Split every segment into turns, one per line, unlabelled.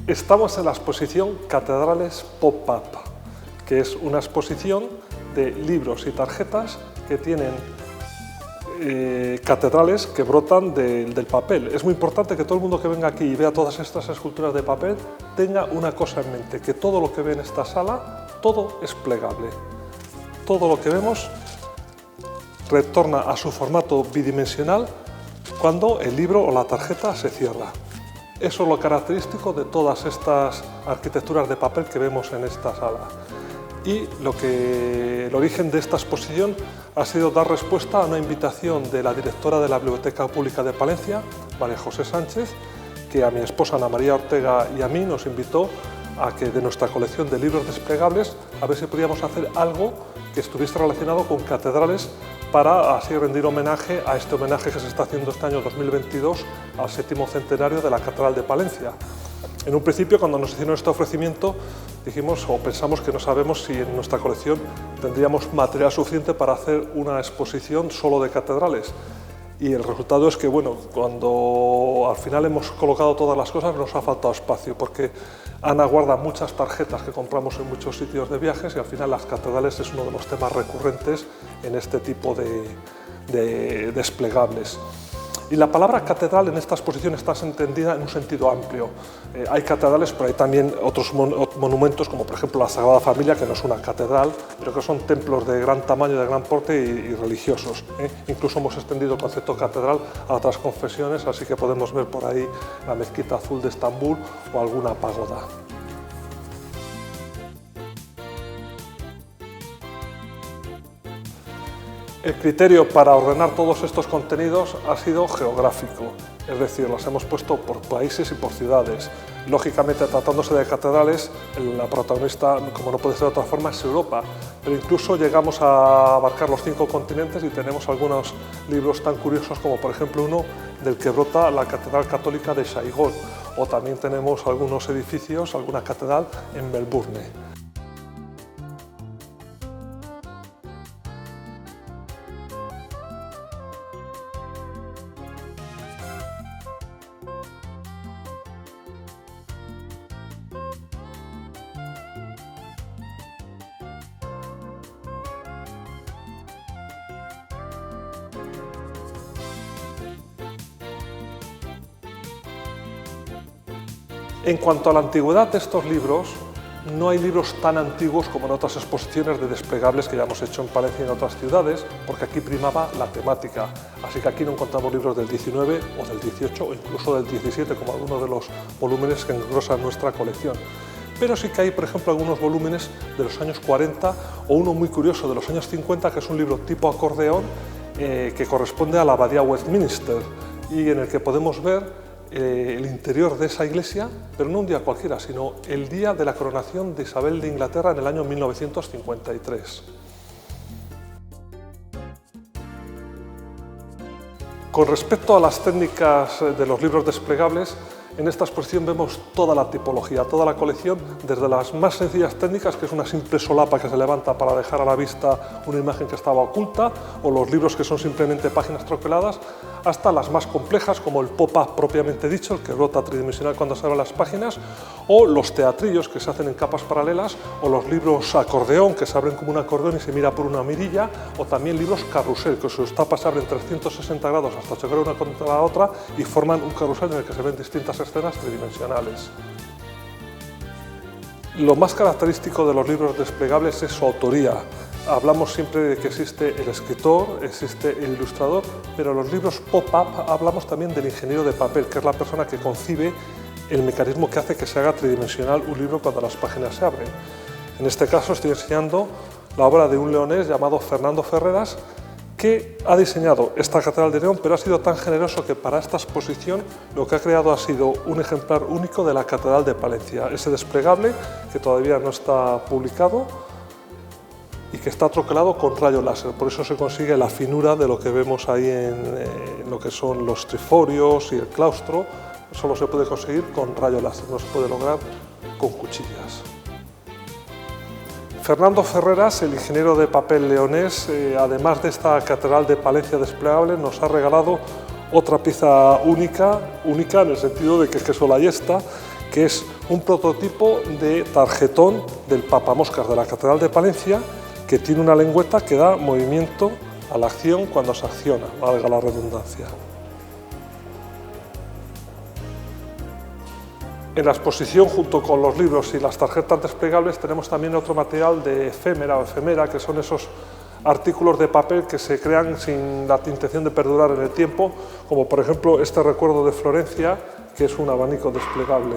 Estamos en la exposición Catedrales Pop-Up, que es una exposición de libros y tarjetas que tienen catedrales que brotan del papel. Es muy importante que todo el mundo que venga aquí y vea todas estas esculturas de papel tenga una cosa en mente, que todo lo que ve en esta sala, todo es plegable. Todo lo que vemos retorna a su formato bidimensional cuando el libro o la tarjeta se cierra. Eso es lo característico de todas estas arquitecturas de papel que vemos en esta sala. Y el origen de esta exposición ha sido dar respuesta a una invitación de la directora de la Biblioteca Pública de Palencia, María José Sánchez, que a mi esposa Ana María Ortega y a mí nos invitó a que de nuestra colección de libros desplegables a ver si podíamos hacer algo que estuviese relacionado con catedrales para así rendir homenaje a este homenaje que se está haciendo este año 2022 al 7º centenario de la Catedral de Palencia. En un principio, cuando nos hicieron este ofrecimiento, dijimos o pensamos que no sabemos si en nuestra colección tendríamos material suficiente para hacer una exposición solo de catedrales. Y el resultado es que, bueno, cuando al final hemos colocado todas las cosas, nos ha faltado espacio, porque Ana guarda muchas tarjetas que compramos en muchos sitios de viajes y al final las catedrales es uno de los temas recurrentes en este tipo de desplegables. Y la palabra catedral en esta exposición está entendida en un sentido amplio. Hay catedrales, pero hay también otros monumentos, como por ejemplo la Sagrada Familia, que no es una catedral, pero que son templos de gran tamaño, de gran porte y religiosos. Incluso hemos extendido el concepto catedral a otras confesiones, así que podemos ver por ahí la Mezquita Azul de Estambul o alguna pagoda. El criterio para ordenar todos estos contenidos ha sido geográfico, es decir, los hemos puesto por países y por ciudades. Lógicamente, tratándose de catedrales, la protagonista, como no puede ser de otra forma, es Europa, pero incluso llegamos a abarcar los 5 continentes y tenemos algunos libros tan curiosos como, por ejemplo, uno del que brota la Catedral Católica de Saigón, o también tenemos algunos edificios, alguna catedral en Melbourne. En cuanto a la antigüedad de estos libros, no hay libros tan antiguos como en otras exposiciones de desplegables que ya hemos hecho en Palencia y en otras ciudades, porque aquí primaba la temática. Así que aquí no encontramos libros del 19 o del 18 o incluso del 17, como algunos de los volúmenes que engrosan nuestra colección. Pero sí que hay, por ejemplo, algunos volúmenes de los años 40 o uno muy curioso de los años 50, que es un libro tipo acordeón que corresponde a la Abadía Westminster y en el que podemos ver el interior de esa iglesia, pero no un día cualquiera, sino el día de la coronación de Isabel de Inglaterra en el año 1953. Con respecto a las técnicas de los libros desplegables, en esta exposición vemos toda la tipología, toda la colección, desde las más sencillas técnicas, que es una simple solapa que se levanta para dejar a la vista una imagen que estaba oculta, o los libros que son simplemente páginas troqueladas, hasta las más complejas, como el pop-up propiamente dicho, el que brota tridimensional cuando se abren las páginas, o los teatrillos que se hacen en capas paralelas, o los libros acordeón, que se abren como un acordeón y se mira por una mirilla, o también libros carrusel, que sus tapas se abren 360 grados hasta chocar una contra la otra y forman un carrusel en el que se ven distintas escenas tridimensionales. Lo más característico de los libros desplegables es su autoría. Hablamos siempre de que existe el escritor, existe el ilustrador, pero en los libros pop-up hablamos también del ingeniero de papel, que es la persona que concibe el mecanismo que hace que se haga tridimensional un libro cuando las páginas se abren. En este caso estoy enseñando la obra de un leonés llamado Fernando Ferreras, que ha diseñado esta Catedral de León, pero ha sido tan generoso que para esta exposición lo que ha creado ha sido un ejemplar único de la Catedral de Palencia, ese desplegable que todavía no está publicado y que está troquelado con rayo láser, por eso se consigue la finura de lo que vemos ahí en lo que son los triforios y el claustro. Solo se puede conseguir con rayo láser, no se puede lograr con cuchillas. Fernando Ferreras, el ingeniero de papel leonés, además de esta Catedral de Palencia desplegable, nos ha regalado otra pieza única en el sentido de que solo hay esta, que es un prototipo de tarjetón del papamoscas de la Catedral de Palencia, que tiene una lengüeta que da movimiento a la acción cuando se acciona, valga la redundancia. En la exposición, junto con los libros y las tarjetas desplegables, tenemos también otro material de efémera, que son esos artículos de papel que se crean sin la intención de perdurar en el tiempo, como por ejemplo este recuerdo de Florencia, que es un abanico desplegable.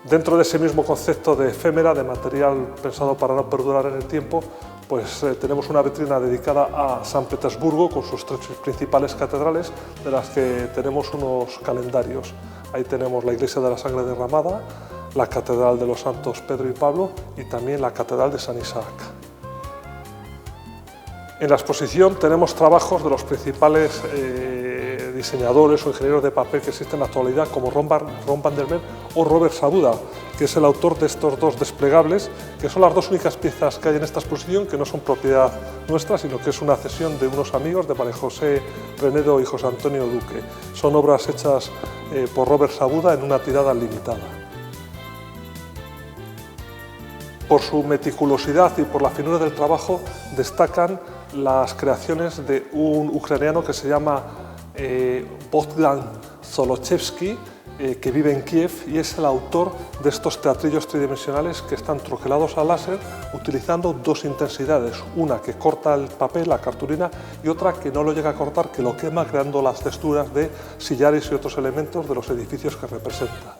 Dentro de ese mismo concepto de efémera, de material pensado para no perdurar en el tiempo, pues tenemos una vitrina dedicada a San Petersburgo con sus tres principales catedrales, de las que tenemos unos calendarios. Ahí tenemos la Iglesia de la Sangre Derramada, la Catedral de los Santos Pedro y Pablo y también la Catedral de San Isaac. En la exposición tenemos trabajos de los principales diseñadores o ingenieros de papel que existen en la actualidad, como Ron van der Mer o Robert Sabuda, que es el autor de estos dos desplegables, que son las dos únicas piezas que hay en esta exposición, que no son propiedad nuestra, sino que es una cesión de unos amigos, de María José Renedo y José Antonio Duque. Son obras hechas por Robert Sabuda en una tirada limitada. Por su meticulosidad y por la finura del trabajo destacan las creaciones de un ucraniano que se llama Bogdan Zolochevsky, que vive en Kiev y es el autor de estos teatrillos tridimensionales que están troquelados a láser utilizando dos intensidades, una que corta el papel, la cartulina, y otra que no lo llega a cortar, que lo quema creando las texturas de sillares y otros elementos de los edificios que representa.